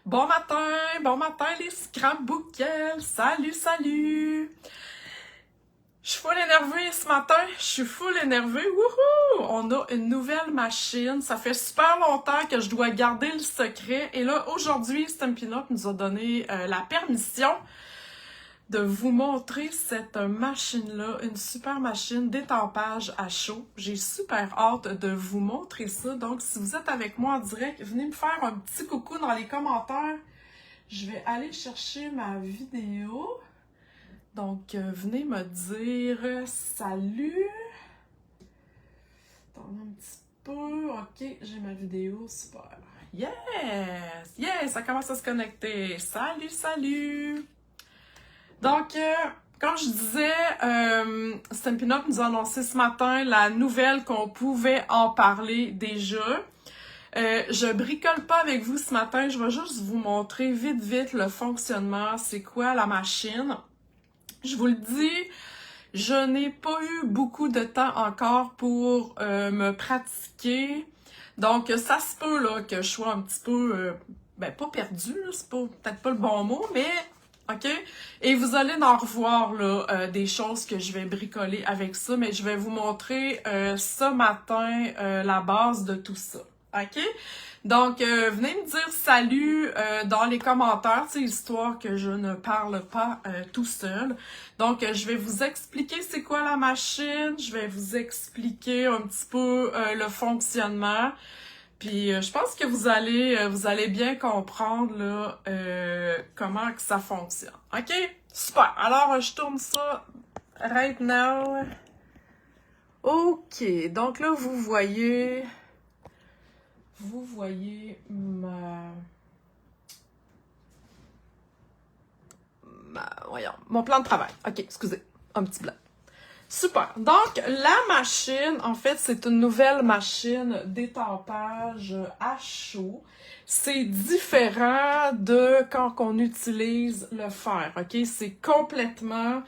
Bon matin les scrapbookers! Salut, salut! Je suis full énervée ce matin, je suis full énervée, wouhou! On a une nouvelle machine, ça fait super longtemps que je dois garder le secret, et là, aujourd'hui, Stampin' Up nous a donné la permission de vous montrer cette machine-là, une super machine d'étampage à chaud. J'ai super hâte de vous montrer ça. Donc, si vous êtes avec moi en direct, venez me faire un petit coucou dans les commentaires. Je vais aller chercher ma vidéo. Donc, venez me dire salut. Attendez un petit peu. OK, j'ai ma vidéo. Super. Yes! Yes! Ça commence à se connecter. Salut, salut! Donc, comme je disais, Stampin' Up nous a annoncé ce matin la nouvelle qu'on pouvait en parler déjà. Je bricole pas avec vous ce matin, je vais juste vous montrer vite le fonctionnement, c'est quoi la machine. Je vous le dis, je n'ai pas eu beaucoup de temps encore pour me pratiquer. Donc, ça se peut là, que je sois un petit peu, pas perdue, c'est peut-être pas le bon mot, mais... OK? Et vous allez en revoir là, des choses que je vais bricoler avec ça, mais je vais vous montrer ce matin la base de tout ça. OK? Donc, venez me dire salut dans les commentaires, c'est histoire que je ne parle pas tout seul. Donc, je vais vous expliquer c'est quoi la machine, je vais vous expliquer un petit peu le fonctionnement. Puis je pense que vous allez bien comprendre là, comment que ça fonctionne. OK? Super! Alors, je tourne ça right now. OK. Donc là, vous voyez mon plan de travail. OK, excusez. Un petit blanc. Super. Donc, la machine, en fait, c'est une nouvelle machine d'étampage à chaud. C'est différent de quand on utilise le fer, OK? C'est complètement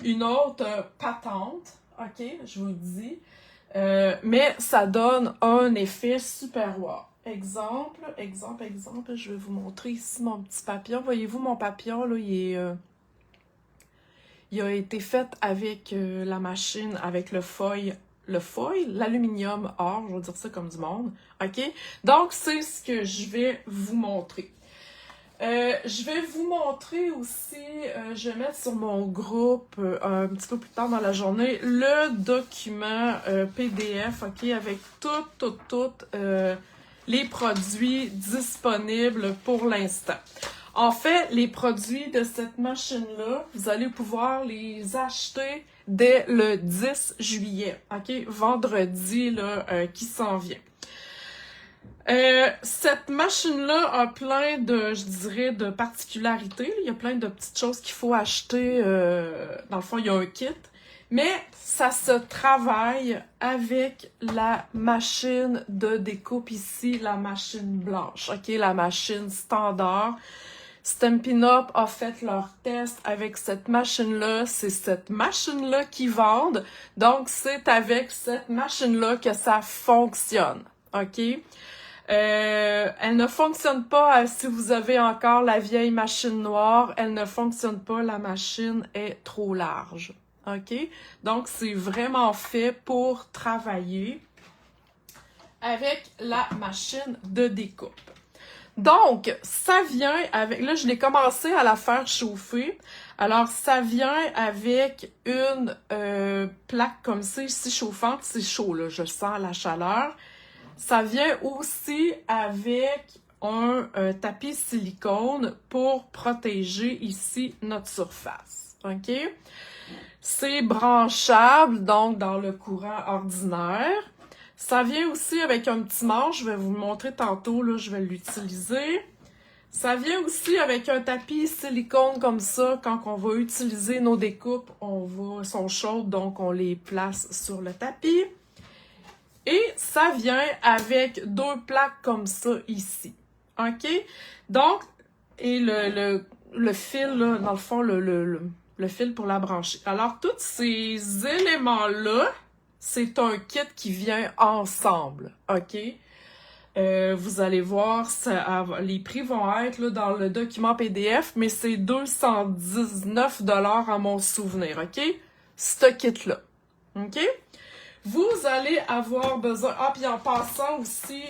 une autre patente, OK? Je vous le dis. Mais ça donne un effet super wow. Exemple, je vais vous montrer ici mon petit papillon. Voyez-vous mon papillon, là, il a été fait avec la machine, avec le foil, l'aluminium or, je vais dire ça comme du monde, OK? Donc, c'est ce que je vais vous montrer. Je vais vous montrer aussi, je vais mettre sur mon groupe un petit peu plus tard dans la journée, le document PDF, OK, avec toutes les produits disponibles pour l'instant. En fait, les produits de cette machine-là, vous allez pouvoir les acheter dès le 10 juillet, OK? Vendredi, là, qui s'en vient. Cette machine-là a plein de, je dirais, de particularités. Il y a plein de petites choses qu'il faut acheter. Dans le fond, il y a un kit. Mais ça se travaille avec la machine de découpe ici, la machine blanche, OK? La machine standard. Stampin' Up a fait leur test avec cette machine-là. C'est cette machine-là qu'ils vendent. Donc, c'est avec cette machine-là que ça fonctionne. OK? Elle ne fonctionne pas si vous avez encore la vieille machine noire. Elle ne fonctionne pas. La machine est trop large. OK? Donc, c'est vraiment fait pour travailler avec la machine de découpe. Donc, ça vient avec... Là, je l'ai commencé à la faire chauffer. Alors, ça vient avec une plaque comme ça, ici, chauffante. C'est chaud, là. Je sens la chaleur. Ça vient aussi avec un tapis silicone pour protéger ici notre surface. OK? C'est branchable, donc dans le courant ordinaire. Ça vient aussi avec un petit manche, je vais vous le montrer tantôt, là, je vais l'utiliser. Ça vient aussi avec un tapis silicone comme ça, quand on va utiliser nos découpes, sont chaudes, donc on les place sur le tapis. Et ça vient avec deux plaques comme ça ici, OK? Donc, et le fil, là, dans le fond, le fil pour la brancher. Alors, tous ces éléments-là, c'est un kit qui vient ensemble, OK? Vous allez voir, les prix vont être là, dans le document PDF, mais c'est 219 $ à mon souvenir, OK? Ce kit-là, OK? Vous allez avoir besoin... Ah, puis en passant aussi,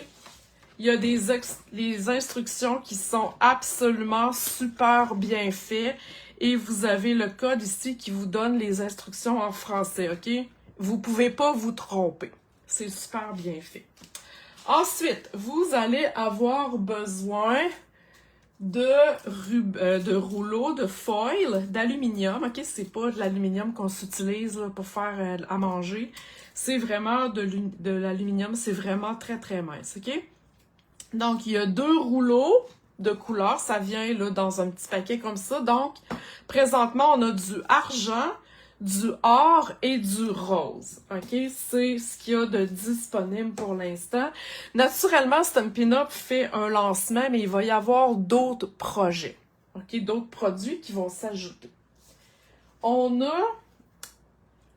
il y a les instructions qui sont absolument super bien faites et vous avez le code ici qui vous donne les instructions en français, OK? Vous pouvez pas vous tromper. C'est super bien fait. Ensuite, vous allez avoir besoin de rouleaux de foil d'aluminium. OK, c'est pas de l'aluminium qu'on s'utilise pour faire à manger. C'est vraiment de l'aluminium. C'est vraiment très, très mince. OK? Donc, il y a 2 rouleaux de couleur. Ça vient là, dans un petit paquet comme ça. Donc, présentement, on a du argent, du or et du rose. OK? C'est ce qu'il y a de disponible pour l'instant. Naturellement, Stampin' Up! Fait un lancement, mais il va y avoir d'autres projets. OK? D'autres produits qui vont s'ajouter.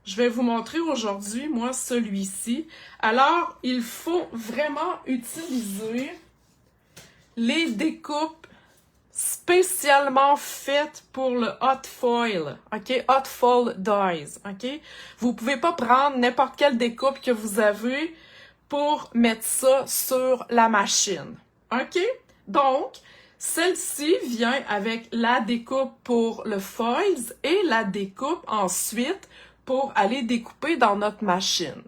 Je vais vous montrer aujourd'hui, moi, celui-ci. Alors, il faut vraiment utiliser les découpes spécialement faites pour le hot foil, OK? Hot foil dies, OK? Vous pouvez pas prendre n'importe quelle découpe que vous avez pour mettre ça sur la machine, OK? Donc, celle-ci vient avec la découpe pour le foils et la découpe ensuite pour aller découper dans notre machine,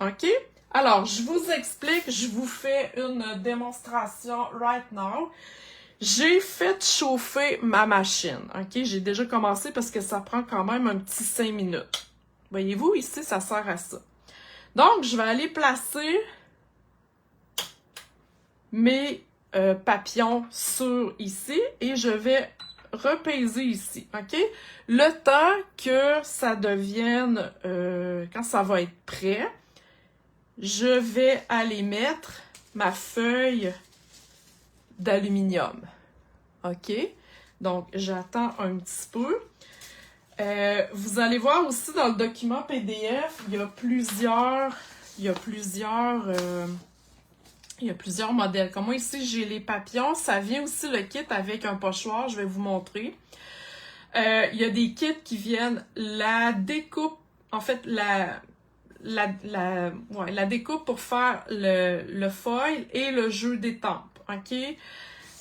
OK? Alors, je vous explique, je vous fais une démonstration right now. J'ai fait chauffer ma machine, OK? J'ai déjà commencé parce que ça prend quand même un petit 5 minutes. Voyez-vous, ici, ça sert à ça. Donc, je vais aller placer mes papillons sur ici et je vais repaiser ici, OK? Le temps que ça devienne, quand ça va être prêt, je vais aller mettre ma feuille d'aluminium. OK? Donc, j'attends un petit peu. Vous allez voir aussi dans le document PDF, il y a plusieurs modèles. Comme moi, ici, j'ai les papillons. Ça vient aussi le kit avec un pochoir. Je vais vous montrer. Il y a des kits qui viennent la découpe, en fait, la découpe pour faire le foil et le jeu d'étampes, OK?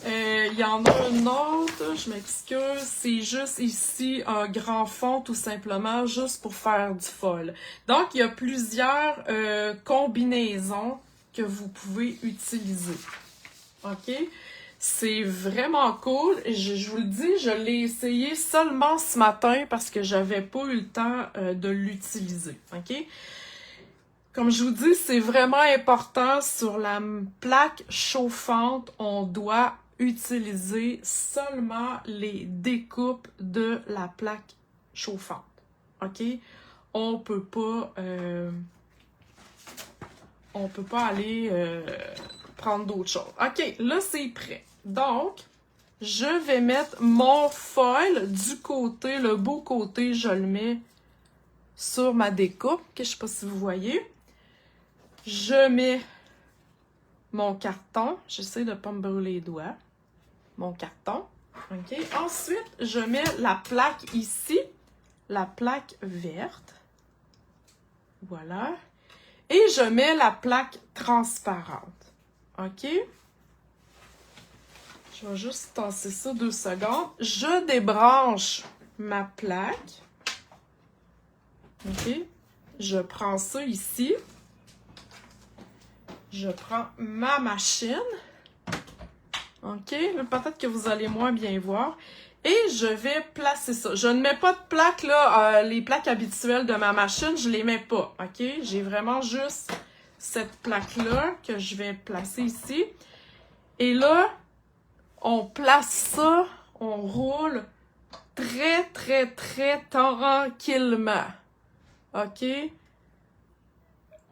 Il y en a un autre, je m'excuse, c'est juste ici un grand fond tout simplement, juste pour faire du foil. Donc, il y a plusieurs combinaisons que vous pouvez utiliser, OK? C'est vraiment cool. Je vous le dis, je l'ai essayé seulement ce matin parce que j'avais pas eu le temps de l'utiliser, OK? Comme je vous dis, c'est vraiment important. Sur la plaque chauffante, on doit utiliser seulement les découpes de la plaque chauffante. OK? On peut pas aller prendre d'autres choses. OK, là, c'est prêt. Donc, je vais mettre mon foil du côté, le beau côté, je le mets sur ma découpe. Que je sais pas si vous voyez. Je mets mon carton. J'essaie de ne pas me brûler les doigts. Mon carton. OK. Ensuite, je mets la plaque ici. La plaque verte. Voilà. Et je mets la plaque transparente. OK. Je vais juste tasser ça 2 secondes. Je débranche ma plaque. OK. Je prends ça ici. Je prends ma machine. OK? Peut-être que vous allez moins bien voir. Et je vais placer ça. Je ne mets pas de plaque, là. Les plaques habituelles de ma machine, je les mets pas. OK? J'ai vraiment juste cette plaque-là que je vais placer ici. Et là, on place ça, on roule très, très, très tranquillement. OK?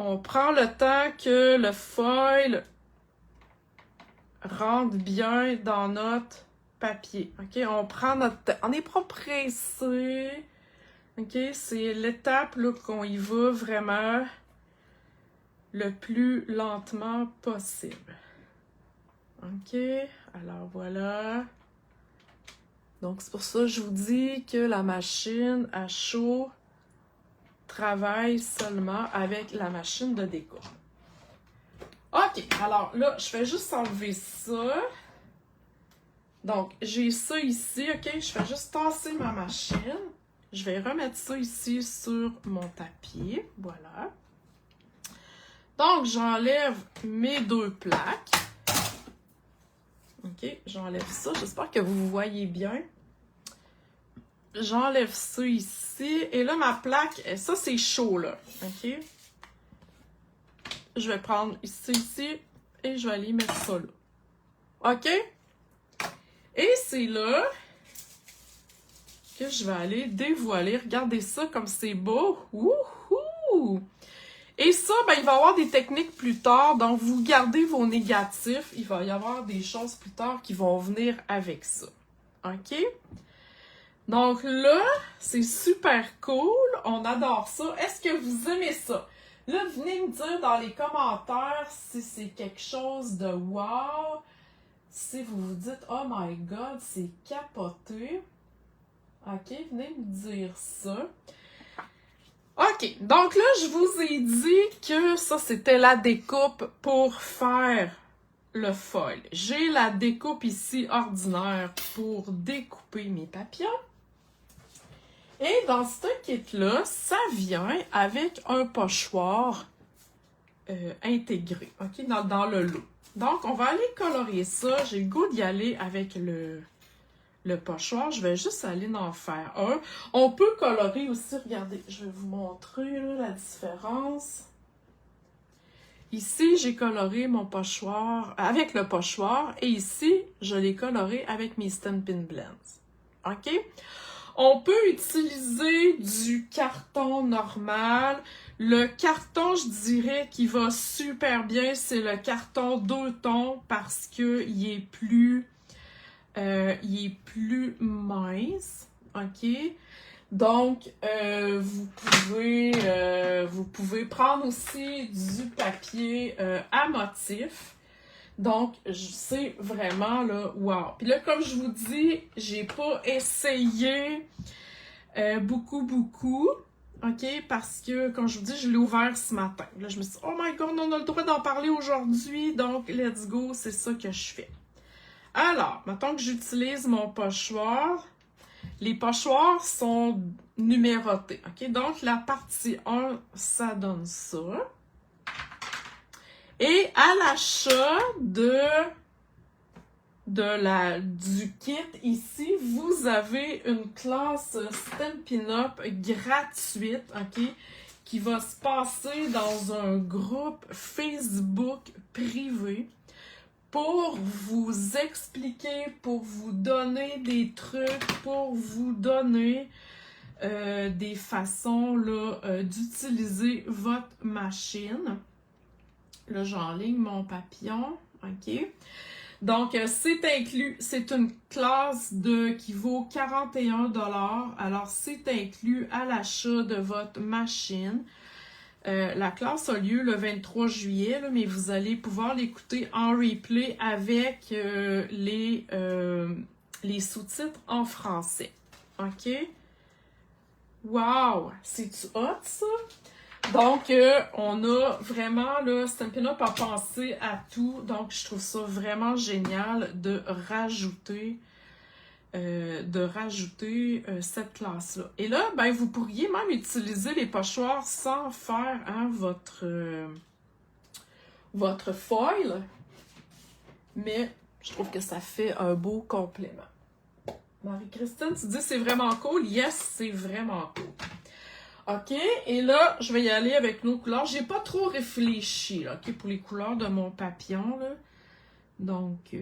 On prend le temps que le foil rentre bien dans notre papier. OK? On prend notre temps. On n'est pas pressé. OK? C'est l'étape qu'on y va vraiment le plus lentement possible. OK, alors voilà. Donc, c'est pour ça que je vous dis que la machine à chaud travaille seulement avec la machine de découpe. OK, alors là, je vais juste enlever ça. Donc, j'ai ça ici, OK? Je vais juste tasser ma machine. Je vais remettre ça ici sur mon tapis. Voilà. Donc, j'enlève mes 2 plaques. OK, j'enlève ça. J'espère que vous voyez bien. J'enlève ça ici. Et là, ma plaque, ça, c'est chaud, là. OK? Je vais prendre ici, et je vais aller mettre ça là. OK? Et c'est là que je vais aller dévoiler. Regardez ça comme c'est beau. Wouhou! Et ça, ben, il va y avoir des techniques plus tard. Donc, vous gardez vos négatifs. Il va y avoir des choses plus tard qui vont venir avec ça. OK? Donc là, c'est super cool. On adore ça. Est-ce que vous aimez ça? Là, venez me dire dans les commentaires si c'est quelque chose de wow. Si vous vous dites, oh my god, c'est capoté. OK, venez me dire ça. OK, donc là, je vous ai dit que ça, c'était la découpe pour faire le foil. J'ai la découpe ici ordinaire pour découper mes papillons. Et dans ce kit-là, ça vient avec un pochoir intégré, OK, dans le lot. Donc, on va aller colorier ça. J'ai le goût d'y aller avec le pochoir. Je vais juste aller en faire un. On peut colorer aussi, regardez, je vais vous montrer là, la différence. Ici, j'ai coloré mon pochoir avec le pochoir et ici, je l'ai coloré avec mes Stampin' Blends. OK? On peut utiliser du carton normal. Le carton, je dirais, qui va super bien, c'est le carton 2 tons parce qu'il est plus mince. OK? Donc, vous pouvez prendre aussi du papier à motif. Donc, c'est vraiment, là, wow. Puis là, comme je vous dis, j'ai pas essayé beaucoup, OK? Parce que, comme je vous dis, je l'ai ouvert ce matin. Là, je me suis dit, oh my god, on a le droit d'en parler aujourd'hui, donc let's go, c'est ça que je fais. Alors, maintenant que j'utilise mon pochoir, les pochoirs sont numérotés, OK? Donc, la partie 1, ça donne ça. Et à l'achat du kit ici, vous avez une classe Stampin' Up gratuite, OK? Qui va se passer dans un groupe Facebook privé pour vous expliquer, pour vous donner des trucs, pour vous donner des façons là, d'utiliser votre machine. Là, j'enligne mon papillon, OK? Donc, c'est inclus, c'est une classe qui vaut 41 $. Alors, c'est inclus à l'achat de votre machine. La classe a lieu le 23 juillet, là, mais vous allez pouvoir l'écouter en replay avec les sous-titres en français. OK? Wow! C'est-tu hot, ça? Donc, on a vraiment, là, Stampin' Up a pensé à tout. Donc, je trouve ça vraiment génial de rajouter cette classe-là. Et là, ben, vous pourriez même utiliser les pochoirs sans faire hein, votre foil. Mais je trouve que ça fait un beau complément. Marie-Christine, tu dis c'est vraiment cool? Yes, c'est vraiment cool. OK, et là, je vais y aller avec nos couleurs. J'ai pas trop réfléchi, là, OK, pour les couleurs de mon papillon, là. Donc,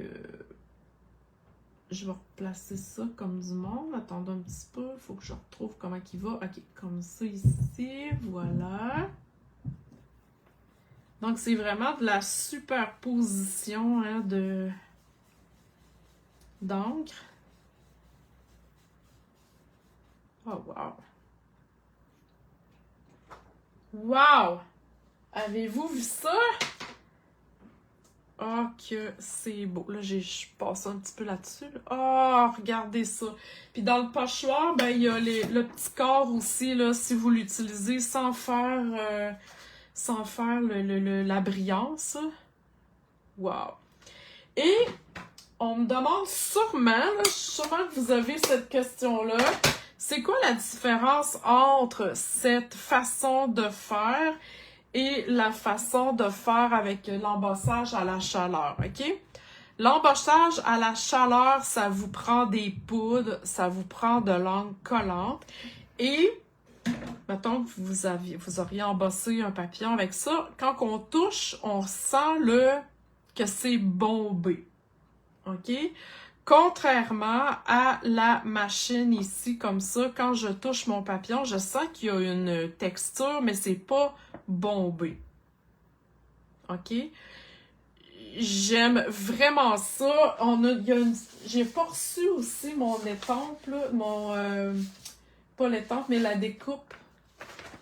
je vais replacer ça comme du monde. Attendez un petit peu, il faut que je retrouve comment il va. OK, comme ça ici, voilà. Donc, c'est vraiment de la superposition hein, d'encre. Oh, wow! Wow! Avez-vous vu ça? Ah, que c'est beau. Là, je passe un petit peu là-dessus. Ah, regardez ça. Puis dans le pochoir, ben, il y a le petit corps aussi, là, si vous l'utilisez sans faire la brillance. Wow. Et on me demande sûrement que vous avez cette question-là. C'est quoi la différence entre cette façon de faire et la façon de faire avec l'embossage à la chaleur, OK? L'embossage à la chaleur, ça vous prend des poudres, ça vous prend de l'encre collante. Et, mettons que vous auriez embossé un papillon avec ça, quand on touche, on sent que c'est bombé. OK? Contrairement à la machine ici, comme ça, quand je touche mon papillon, je sens qu'il y a une texture, mais c'est pas bombé. OK? J'aime vraiment ça. J'ai pas reçu aussi mon étampe, là, pas l'étampe, mais la découpe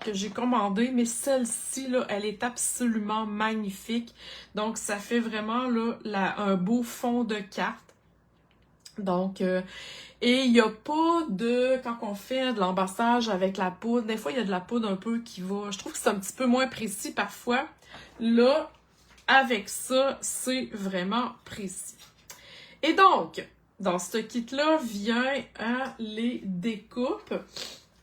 que j'ai commandée. Mais celle-ci, là, elle est absolument magnifique. Donc, ça fait vraiment là, un beau fond de carte. Donc, et il n'y a pas quand on fait de l'embossage avec la poudre, des fois, il y a de la poudre un peu qui va, je trouve que c'est un petit peu moins précis parfois. Là, avec ça, c'est vraiment précis. Et donc, dans ce kit-là, vient les découpes.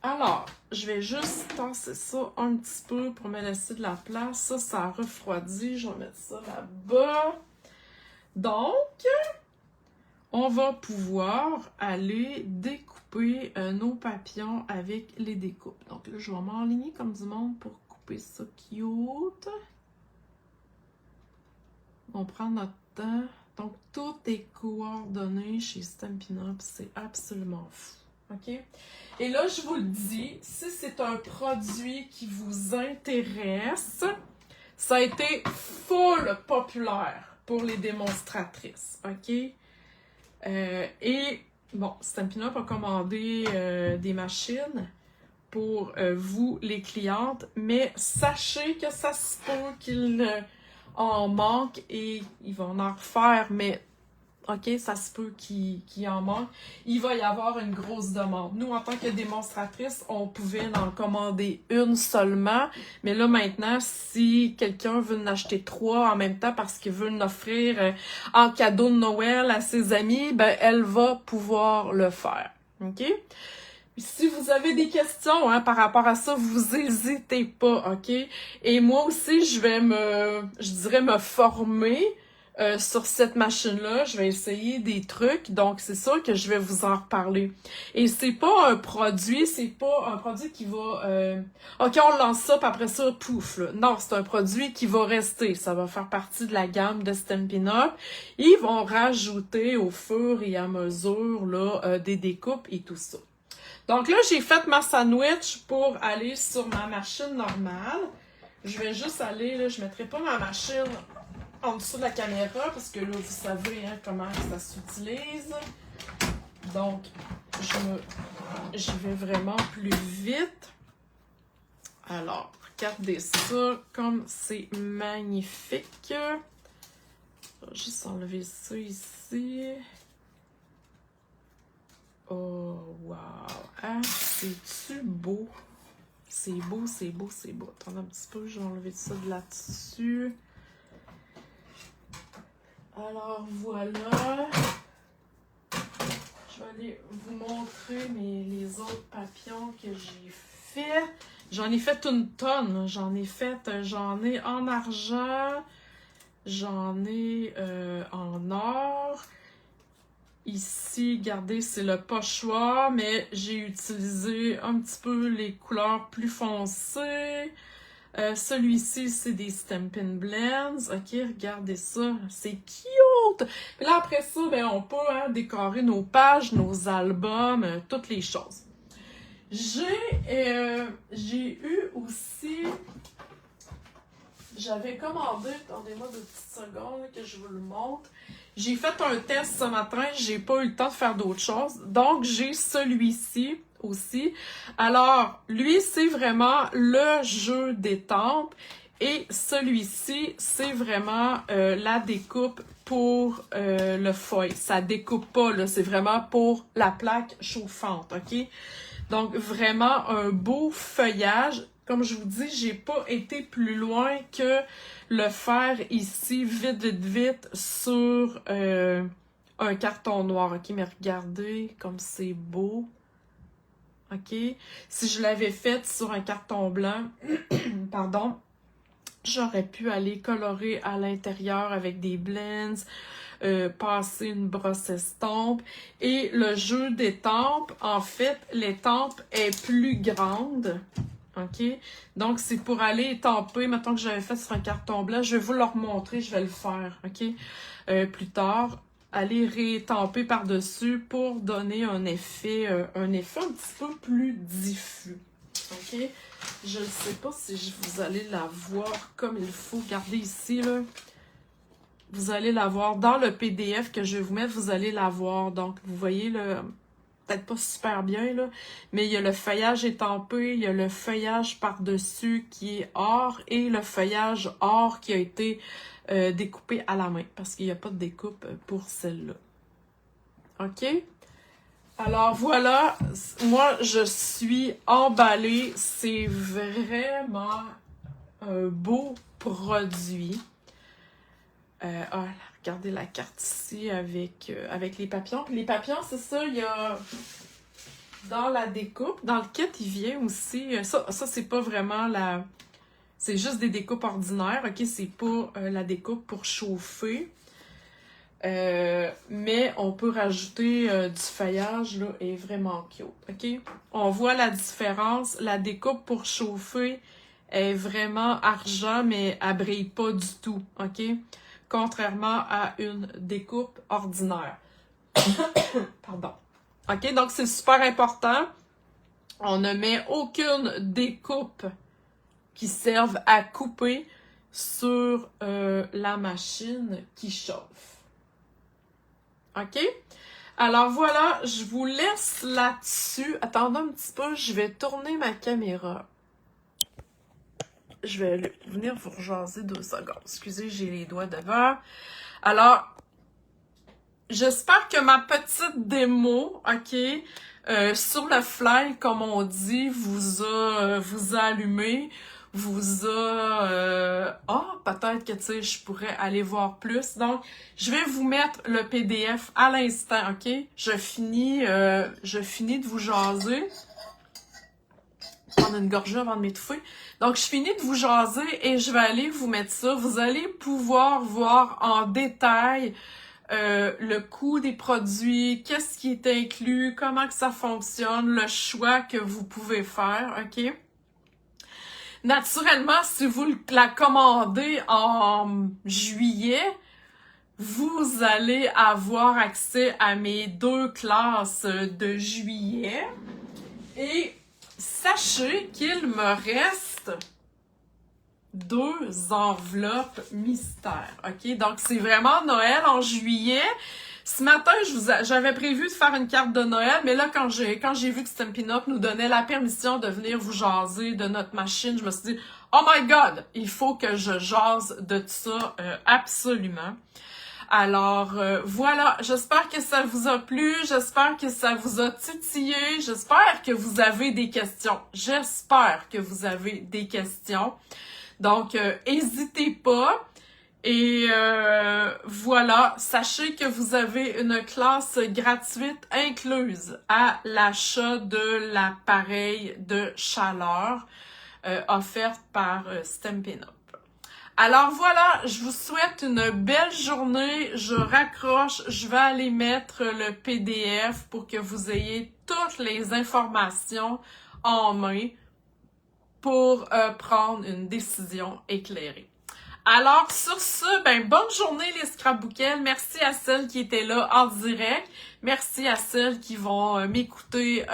Alors, je vais juste tasser ça un petit peu pour me laisser de la place. Ça refroidit. Je vais mettre ça là-bas. Donc, on va pouvoir aller découper nos papillons avec les découpes. Donc là, je vais m'enligner comme du monde pour couper ça cute. On prend notre temps. Donc, tout est coordonné chez Stampin' Up. C'est absolument fou. OK? Et là, je vous le dis, si c'est un produit qui vous intéresse, ça a été full populaire pour les démonstratrices. OK? Et bon, Stampin' Up a commandé des machines pour vous, les clientes, mais sachez que ça se peut qu'il en manque et ils vont en refaire, mais OK, ça se peut qu'il en manque. Il va y avoir une grosse demande. Nous, en tant que démonstratrice, on pouvait en commander une seulement. Mais là, maintenant, si quelqu'un veut en acheter 3 en même temps parce qu'il veut en offrir en cadeau de Noël à ses amis, ben, elle va pouvoir le faire. OK? Si vous avez des questions par rapport à ça, vous hésitez pas, OK? Et moi aussi, je dirais me former sur cette machine-là. Je vais essayer des trucs, donc c'est sûr que je vais vous en reparler. Et c'est pas un produit qui va... OK, on lance ça, puis après ça, pouf, là. Non, c'est un produit qui va rester. Ça va faire partie de la gamme de Stampin' Up. Ils vont rajouter au fur et à mesure là, des découpes et tout ça. Donc là, j'ai fait ma sandwich pour aller sur ma machine normale. Je vais juste aller, là, je ne mettrai pas ma machine en dessous de la caméra parce que là, vous savez comment ça s'utilise. Donc, je vais vraiment plus vite. Alors, regardez ça comme c'est magnifique. Je vais juste enlever ça ici. Oh, wow! Ah, c'est-tu beau? C'est beau, c'est beau, c'est beau. Attends un petit peu, je vais enlever ça de là-dessus. Alors, voilà. Je vais aller vous montrer les autres papillons que j'ai fait. J'en ai fait une tonne. J'en ai en argent. J'en ai en or. Ici, regardez, c'est le pochoir, mais j'ai utilisé un petit peu les couleurs plus foncées. Celui-ci, c'est des Stampin' Blends. OK, regardez ça. C'est cute! Puis là, après ça, ben, on peut décorer nos pages, nos albums, toutes les choses. J'ai eu aussi... J'avais commandé, attendez-moi 2 petites secondes là, que je vous le montre. J'ai fait un test ce matin, j'ai pas eu le temps de faire d'autres choses. Donc, j'ai celui-ci aussi. Alors, lui, c'est vraiment le jeu d'étampes. Et celui-ci, c'est vraiment la découpe pour le foil. Ça découpe pas, là, c'est vraiment pour la plaque chauffante, OK? Donc, vraiment un beau feuillage. Comme je vous dis, j'ai pas été plus loin que le faire ici, vite, sur un carton noir, OK? Mais regardez comme c'est beau. OK? Si je l'avais fait sur un carton blanc, pardon, j'aurais pu aller colorer à l'intérieur avec des blends, passer une brosse estompe. Et le jeu d'étampe, en fait, l'étampe est plus grande. OK? Donc, c'est pour aller étamper, mettons que j'avais fait sur un carton blanc. Je vais vous le remontrer, je vais le faire, OK? Plus tard, aller réétamper par-dessus pour donner un effet un petit peu plus diffus. OK? Je ne sais pas si vous allez la voir comme il faut. Regardez ici, là. Vous allez la voir dans le PDF que je vais vous mettre, vous allez la voir. Donc, vous voyez, là, peut-être pas super bien, là, mais il y a le feuillage étampé, il y a le feuillage par-dessus qui est or et le feuillage or qui a été découpé à la main parce qu'il n'y a pas de découpe pour celle-là. OK? Alors voilà, moi je suis emballée, c'est vraiment un beau produit. Regardez la carte ici avec les papillons. Puis les papillons, c'est ça, il y a dans la découpe, dans le kit, il vient aussi, ça c'est pas vraiment la, c'est juste des découpes ordinaires, ok, c'est pas la découpe pour chauffer. Mais on peut rajouter du feuillage, là, est vraiment cute, ok? On voit la différence, la découpe pour chauffer est vraiment argent, mais elle brille pas du tout, ok? Contrairement à une découpe ordinaire. Pardon. Ok, donc c'est super important. On ne met aucune découpe qui serve à couper sur la machine qui chauffe. OK? Alors voilà, je vous laisse là-dessus. Attendez un petit peu, je vais tourner ma caméra. Je vais venir vous rejaser 2 secondes. Excusez, j'ai les doigts devant. Alors, j'espère que ma petite démo, OK, sur le fly, comme on dit, vous a allumé, vous a... peut-être que, tu sais, je pourrais aller voir plus. Donc, je vais vous mettre le PDF à l'instant, OK? Je finis de vous jaser. Prendre une gorgée avant de m'étouffer. Donc, je finis de vous jaser et je vais aller vous mettre ça. Vous allez pouvoir voir en détail le coût des produits, qu'est-ce qui est inclus, comment que ça fonctionne, le choix que vous pouvez faire, OK? Naturellement, si vous la commandez en juillet, vous allez avoir accès à mes 2 classes de juillet. Et sachez qu'il me reste 2 enveloppes mystères, OK? Donc, c'est vraiment Noël en juillet. Ce matin, j'avais prévu de faire une carte de Noël, mais là, quand j'ai vu que Stampin' Up nous donnait la permission de venir vous jaser de notre machine, je me suis dit, oh my God, il faut que je jase de ça absolument. Alors, voilà, j'espère que ça vous a plu, j'espère que ça vous a titillé, j'espère que vous avez des questions. J'espère que vous avez des questions. Donc, n'hésitez pas. Et voilà, sachez que vous avez une classe gratuite incluse à l'achat de l'appareil de chaleur offerte par Stampin' Up. Alors voilà, je vous souhaite une belle journée. Je raccroche, je vais aller mettre le PDF pour que vous ayez toutes les informations en main pour prendre une décision éclairée. Alors, sur ce, bonne journée les scrapbookels. Merci à celles qui étaient là en direct. Merci à celles qui vont m'écouter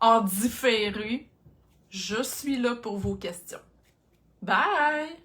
en différé. Je suis là pour vos questions. Bye!